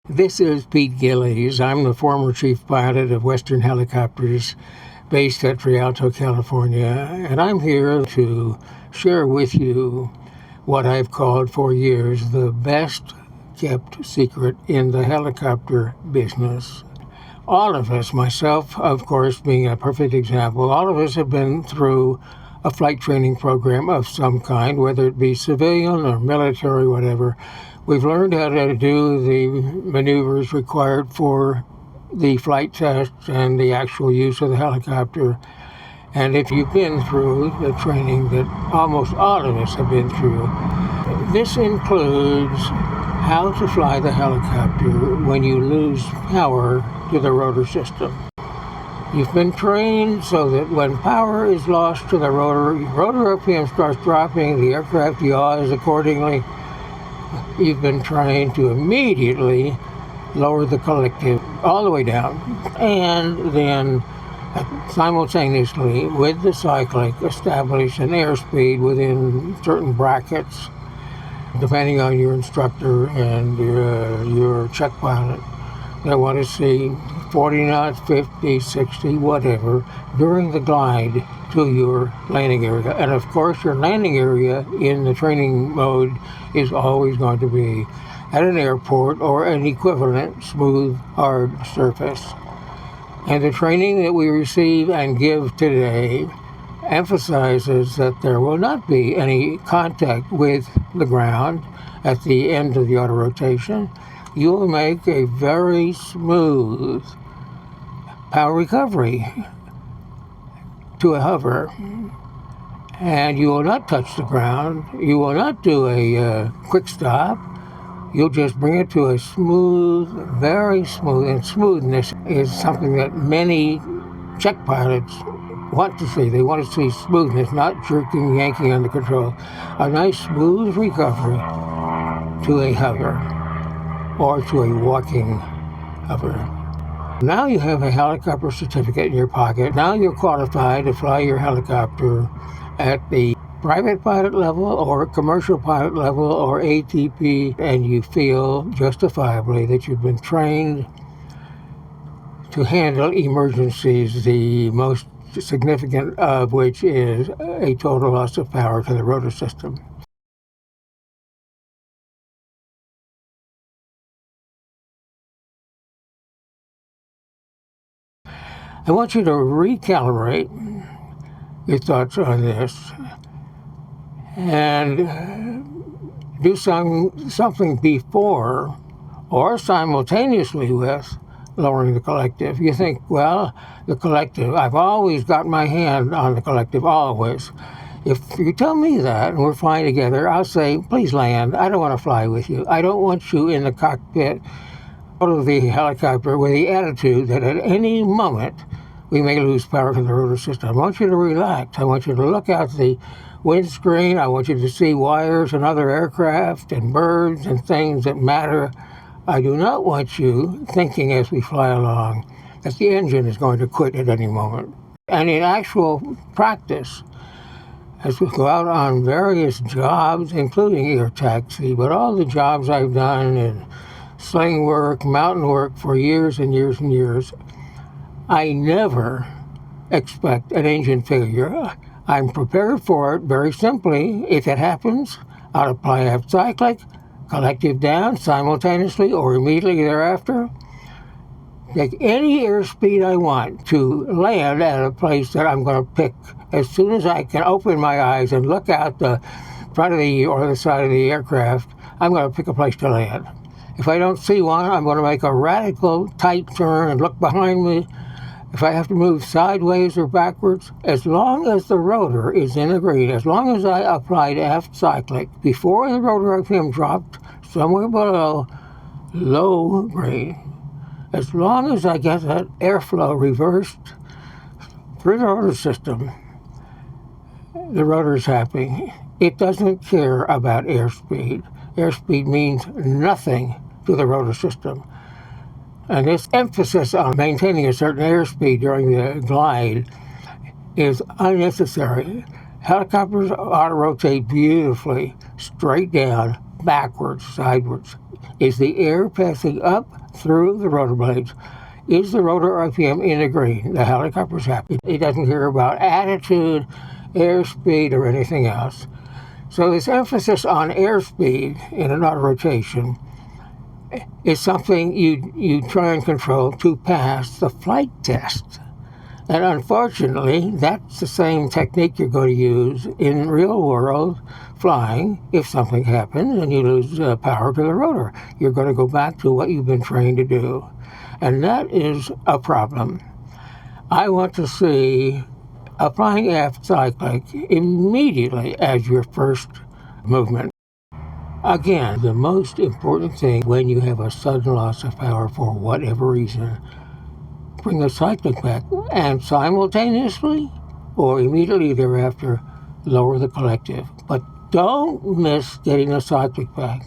This is PETE Gillies. I'm the former chief pilot of Western Helicopters based at Rialto, California, and I'm here to share with you what I've called for years the best kept secret in the helicopter business. All of us, myself, of course, being a perfect example, all of us have been through a flight training program of some kind, whether it be civilian or military, whatever. We've learned how to do the maneuvers required for the flight tests and the actual use of the helicopter. And if you've been through the training that almost all of us have been through, this includes how to fly the helicopter when you lose power to the rotor system. You've been trained so that when power is lost to the rotor RPM starts dropping, the aircraft yaws accordingly. You've been trained to immediately lower the collective all the way down, and then simultaneously with the cyclic establish an airspeed within certain brackets, depending on your instructor and your check pilot. They want to see 40 knots, 50, 60, whatever, during the glide to your landing area. And of course, your landing area in the training mode is always going to be at an airport or an equivalent smooth, hard surface. And the training that we receive and give today emphasizes that there will not be any contact with the ground at the end of the autorotation. You will make a very smooth power recovery to a hover, and you will not touch the ground. You will not do a quick stop. You'll just bring it to a smooth, very smooth, and smoothness is something that many check pilots want to see. They want to see smoothness, not jerking, yanking on the control. A nice smooth recovery to a hover or to a walking hover. Now you have a helicopter certificate in your pocket. Now you're qualified to fly your helicopter at the private pilot level or commercial pilot level or ATP, and you feel justifiably that you've been trained to handle emergencies, the most significant of which is a total loss of power to the rotor system. I want you to recalibrate your thoughts on this and do something before or simultaneously with lowering the collective. You think, well, the collective, I've always got my hand on the collective, always. If you tell me that and we're flying together, I'll say, please land. I don't want to fly with you. I don't want you in the cockpit out of the helicopter with the attitude that at any moment we may lose power to the rotor system. I want you to relax. I want you to look out the windscreen. I want you to see wires and other aircraft and birds and things that matter. I do not want you thinking as we fly along that the engine is going to quit at any moment. And in actual practice, as we go out on various jobs, including air taxi, but all the jobs I've done in sling work, mountain work for years and years and years, I never expect an engine failure. I'm prepared for it very simply. If it happens, I'll apply a cyclic, collective down simultaneously or immediately thereafter. Take any airspeed I want to land at a place that I'm going to pick. As soon as I can open my eyes and look out the front of the or the side of the aircraft, I'm going to pick a place to land. If I don't see one, I'm going to make a radical tight turn and look behind me. If I have to move sideways or backwards, as long as the rotor is in the green, as long as I applied aft cyclic before the rotor RPM dropped somewhere below low green, as long as I get that airflow reversed through the rotor system, the rotor is happy. It doesn't care about airspeed. Airspeed means nothing to the rotor system. And this emphasis on maintaining a certain airspeed during the glide is unnecessary. Helicopters auto-rotate beautifully, straight down, backwards, sideways. Is the air passing up through the rotor blades? Is the rotor RPM in the green? The helicopter's happy. It doesn't care about attitude, airspeed, or anything else. So this emphasis on airspeed in an autorotation is something you try and control to pass the flight test. And unfortunately, that's the same technique you're going to use in real world flying. If something happens and you lose power to the rotor, you're going to go back to what you've been trained to do. And that is a problem. I want to see a flying aft cyclic immediately as your first movement. Again, the most important thing when you have a sudden loss of power for whatever reason, bring the cyclic back and simultaneously or immediately thereafter lower the collective. But don't miss getting the cyclic back.